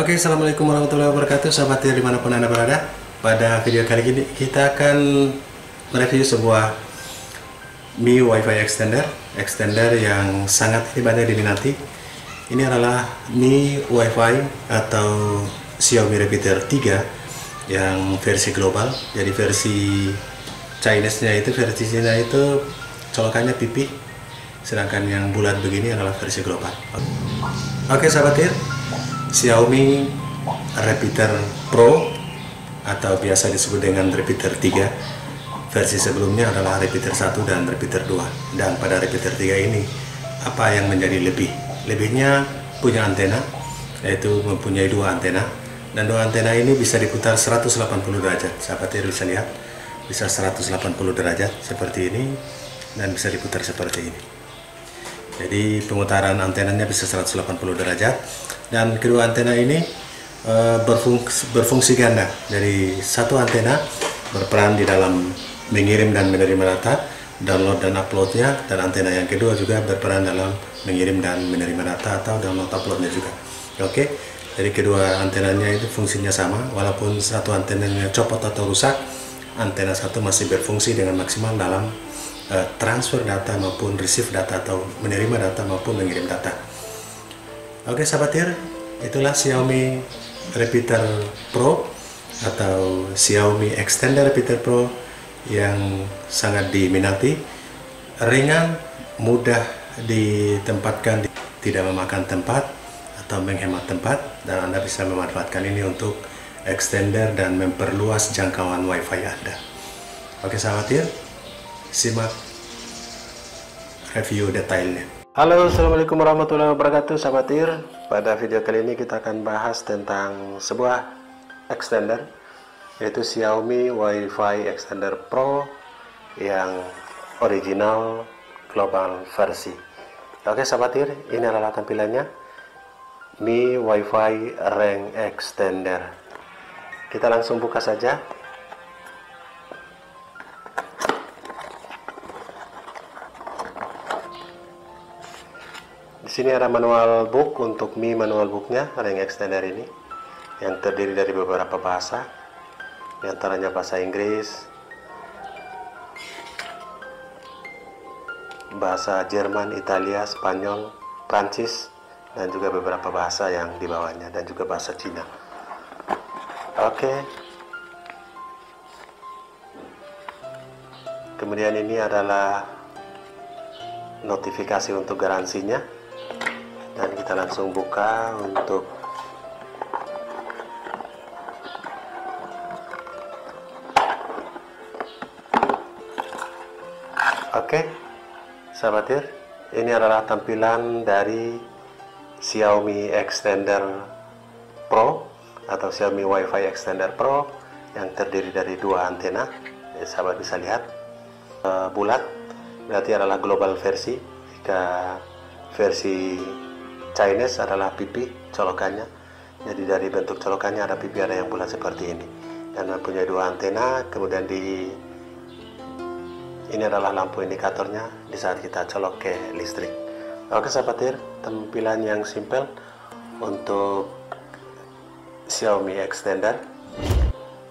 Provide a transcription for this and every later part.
Oke, assalamualaikum warahmatullahi wabarakatuh, sahabat tir dimanapun anda berada. Pada video kali ini kita akan mereview sebuah Mi WiFi extender yang sangat banyak diminati. Ini adalah Mi WiFi atau Xiaomi Repeater 3 yang versi global. Jadi versi Chinese-nya itu, versi Cina itu colokannya pipi, sedangkan yang bulat begini adalah versi global. Oke sahabat tir, Xiaomi Repeater Pro atau biasa disebut dengan Repeater 3, versi sebelumnya adalah Repeater 1 dan Repeater 2. Dan pada Repeater 3 ini, apa yang menjadi lebihnya punya antena, yaitu mempunyai dua antena, dan dua antena ini bisa diputar 180 derajat. Sahabat tir bisa lihat, bisa 180 derajat seperti ini, dan bisa diputar seperti ini. Jadi pemutaran antenanya bisa 180 derajat, dan kedua antena ini berfungsi ganda. Jadi satu antena berperan di dalam mengirim dan menerima data, download dan uploadnya, dan antena yang kedua juga berperan dalam mengirim dan menerima data atau download uploadnya juga. Oke, jadi kedua antenanya itu fungsinya sama, walaupun satu antenanya copot atau rusak, antena satu masih berfungsi dengan maksimal dalam transfer data maupun receive data, atau menerima data maupun mengirim data. Oke sahabat tir, itulah Xiaomi Repeater Pro atau Xiaomi Extender Repeater Pro yang sangat diminati, ringan, mudah ditempatkan, tidak memakan tempat atau menghemat tempat, dan Anda bisa memanfaatkan ini untuk extender dan memperluas jangkauan WiFi Anda. Oke sahabat tir, simak review detailnya. Halo, assalamualaikum warahmatullahi wabarakatuh, sahabat tir. Pada video kali ini kita akan bahas tentang sebuah extender, yaitu Xiaomi WiFi Extender Pro yang original global versi. Oke sahabat tir, ini adalah tampilannya Mi WiFi Range Extender. Kita langsung buka saja. Di sini ada manual book untuk Mi manual booknya, Range Extender ini, yang terdiri dari beberapa bahasa, di antaranya bahasa Inggris, bahasa Jerman, Italia, Spanyol, Prancis, dan juga beberapa bahasa yang di bawahnya, dan juga bahasa Cina. Oke. Kemudian ini adalah notifikasi untuk garansinya, dan kita langsung buka untuk sahabat tir, ini adalah tampilan dari Xiaomi Extender Pro atau Xiaomi WiFi Extender Pro yang terdiri dari dua antena. Sahabat bisa lihat bulat berarti adalah global versi. Jika versi Chinese adalah pipi colokannya, jadi dari bentuk colokannya ada pipi, ada yang bulat seperti ini, dan mempunyai dua antena. Kemudian ini adalah lampu indikatornya di saat kita colok ke listrik. Oke sahabat tir, tampilan yang simple untuk Xiaomi Extender.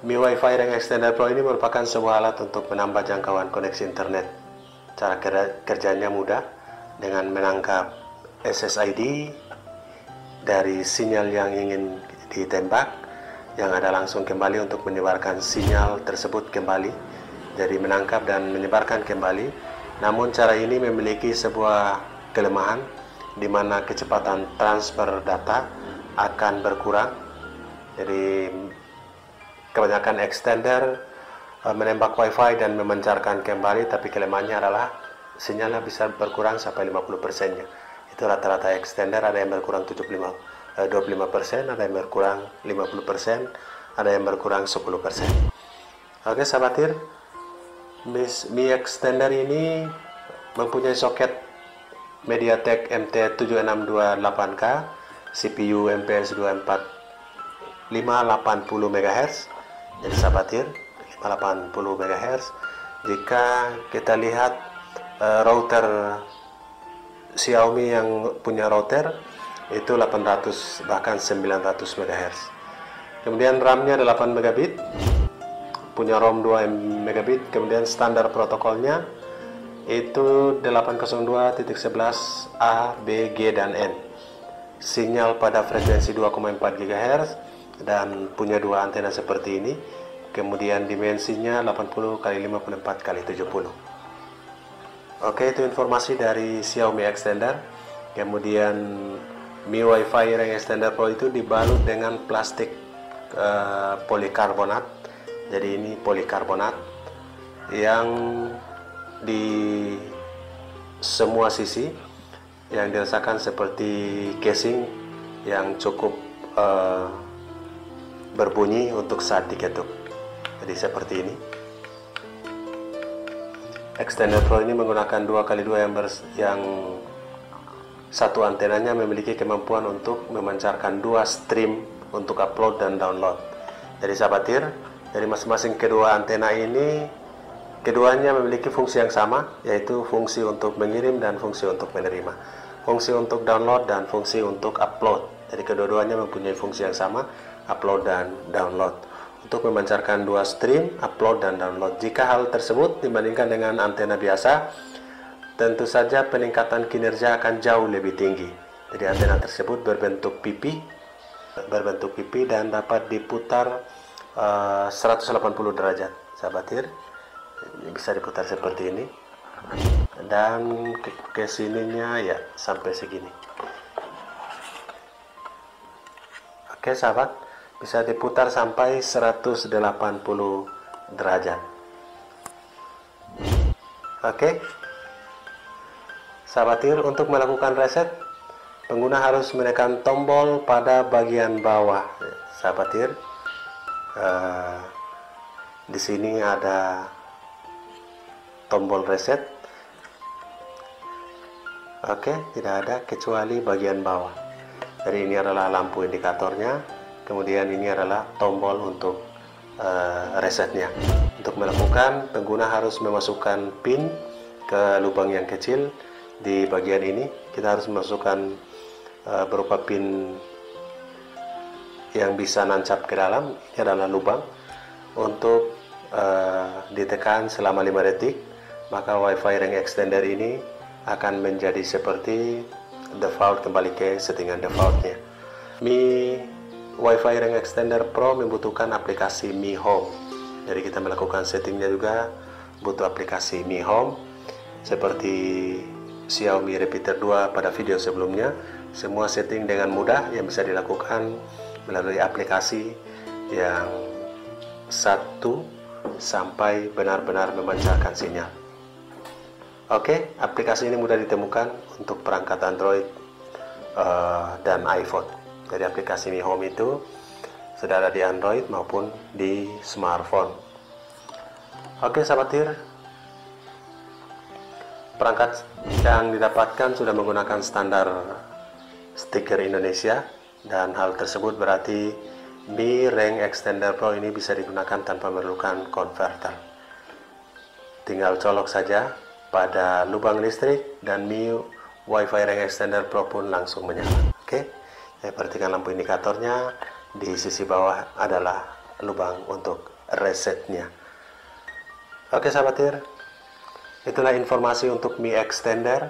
Mi WiFi Range Extender Pro ini merupakan sebuah alat untuk menambah jangkauan koneksi internet. Cara kerjanya mudah, dengan menangkap SSID dari sinyal yang ingin ditembak, yang ada langsung kembali untuk menyebarkan sinyal tersebut kembali. Jadi menangkap dan menyebarkan kembali. Namun cara ini memiliki sebuah kelemahan, di mana kecepatan transfer data akan berkurang. Jadi kebanyakan extender menembak WiFi dan memancarkan kembali, tapi kelemahannya adalah sinyalnya bisa berkurang sampai 50%-nya. Itu rata-rata extender, ada yang berkurang 25%, ada yang berkurang 50%, ada yang berkurang 10%. Oke sahabat tir, Mi Extender ini mempunyai soket MediaTek MT7628K, CPU MPS 24580 MHz. Jadi sahabat tir, 580 MHz. Jika kita lihat router Xiaomi yang punya router itu 800 bahkan 900 MHz. Kemudian RAM-nya 8 megabit, punya ROM 2 megabit. Kemudian standar protokolnya itu 802.11 A, B, G, dan N. Sinyal pada frekuensi 2,4 GHz dan punya dua antena seperti ini. Kemudian dimensinya 80 x 54 x 70. Oke, itu informasi dari Xiaomi Extender. Kemudian Mi Wi-Fi Ring Extender Pro itu dibalut dengan plastik polikarbonat. Jadi ini polikarbonat yang di semua sisi yang dirasakan seperti casing yang cukup berbunyi untuk saat diketuk. Jadi seperti ini. Extender Pro ini menggunakan 2x2 yang satu antenanya memiliki kemampuan untuk memancarkan 2 stream untuk upload dan download. Jadi sahabat tir, dari masing-masing kedua antena ini, keduanya memiliki fungsi yang sama, yaitu fungsi untuk mengirim dan fungsi untuk menerima. Fungsi untuk download dan fungsi untuk upload. Jadi kedua-duanya mempunyai fungsi yang sama, upload dan download. Untuk memancarkan 2 stream, upload dan download. Jika hal tersebut dibandingkan dengan antena biasa, tentu saja peningkatan kinerja akan jauh lebih tinggi. Jadi antena tersebut berbentuk pipi dan dapat diputar 180 derajat. Sahabat tir, bisa diputar seperti ini, dan ke sininya ya sampai segini. Oke sahabat, bisa diputar sampai 180 derajat. Oke sahabat tir, untuk melakukan reset, pengguna harus menekan tombol pada bagian bawah. Sahabat tir, di sini ada tombol reset. Oke, tidak ada kecuali bagian bawah. Jadi ini adalah lampu indikatornya. Kemudian ini adalah tombol untuk resetnya. Untuk melakukan, pengguna harus memasukkan pin ke lubang yang kecil di bagian ini. Kita harus memasukkan berupa pin yang bisa nancap ke dalam. Ini adalah lubang. Untuk ditekan selama 5 detik, maka Wi-Fi Ring Extender ini akan menjadi seperti default, kembali ke settingan defaultnya. Mi Wi-Fi Ring Extender Pro membutuhkan aplikasi Mi Home. Jadi kita melakukan settingnya juga butuh aplikasi Mi Home. Seperti Xiaomi Repeater 2 pada video sebelumnya, semua setting dengan mudah yang bisa dilakukan melalui aplikasi yang satu sampai benar-benar memancarkan sinyal. Oke, aplikasi ini mudah ditemukan untuk perangkat Android dan iPhone. Jadi aplikasi Mi Home itu sudah ada di Android maupun di smartphone. Oke sahabat tir, perangkat yang didapatkan sudah menggunakan standar stiker Indonesia, dan hal tersebut berarti Mi Ring Extender Pro ini bisa digunakan tanpa memerlukan konverter. Tinggal colok saja pada lubang listrik dan Mi Wi-Fi Ring Extender Pro pun langsung menyala. Oke, perhatikan lampu indikatornya. Di sisi bawah adalah lubang untuk resetnya. Oke sahabat tir, itulah informasi untuk Mi Extender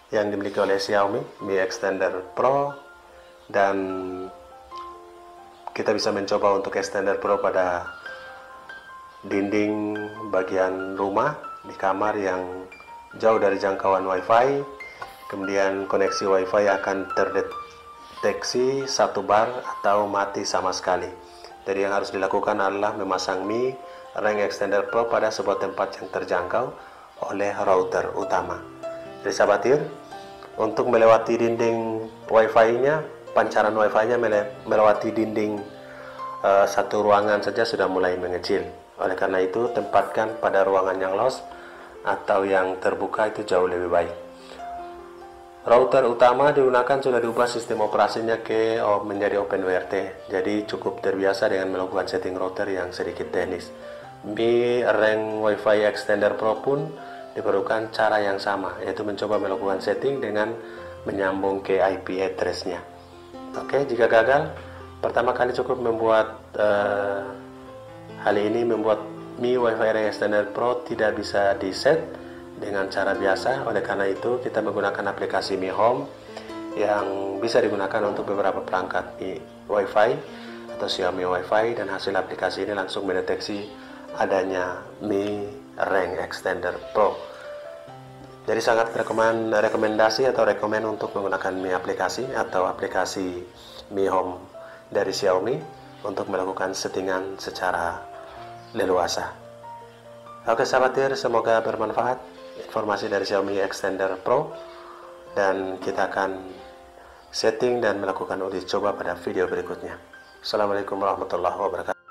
yang dimiliki oleh Xiaomi, Mi Extender Pro. Dan kita bisa mencoba untuk Extender Pro pada dinding bagian rumah, di kamar yang jauh dari jangkauan Wi-Fi. Kemudian koneksi Wi-Fi akan terdeteksi 1 bar atau mati sama sekali. Jadi yang harus dilakukan adalah memasang Mi Ring Extender Pro pada sebuah tempat yang terjangkau oleh router utama. Jadi sahabat tir, untuk melewati dinding Wi-Fi-nya, pancaran Wi-Fi-nya melewati dinding satu ruangan saja sudah mulai mengecil. Oleh karena itu, tempatkan pada ruangan yang luas atau yang terbuka, itu jauh lebih baik. Router utama digunakan sudah diubah sistem operasinya menjadi OpenWRT. Jadi cukup terbiasa dengan melakukan setting router yang sedikit teknis. Mi Ring Wi-Fi Extender Pro pun diperlukan cara yang sama, yaitu mencoba melakukan setting dengan menyambung ke IP address-nya. Oke, jika gagal, pertama kali cukup membuat hal ini membuat Mi Wi-Fi Ring Extender Pro tidak bisa di-set dengan cara biasa. Oleh karena itu, kita menggunakan aplikasi Mi Home yang bisa digunakan untuk beberapa perangkat Mi Wi-Fi atau Xiaomi Wi-Fi, dan hasil aplikasi ini langsung mendeteksi adanya Mi Ring Extender Pro. Jadi sangat rekomendasi atau rekomen untuk menggunakan Mi aplikasi atau aplikasi Mi Home dari Xiaomi untuk melakukan settingan secara leluasa. Oke sahabat, semoga bermanfaat informasi dari Xiaomi Extender Pro, dan kita akan setting dan melakukan uji coba pada video berikutnya. Assalamualaikum warahmatullahi wabarakatuh.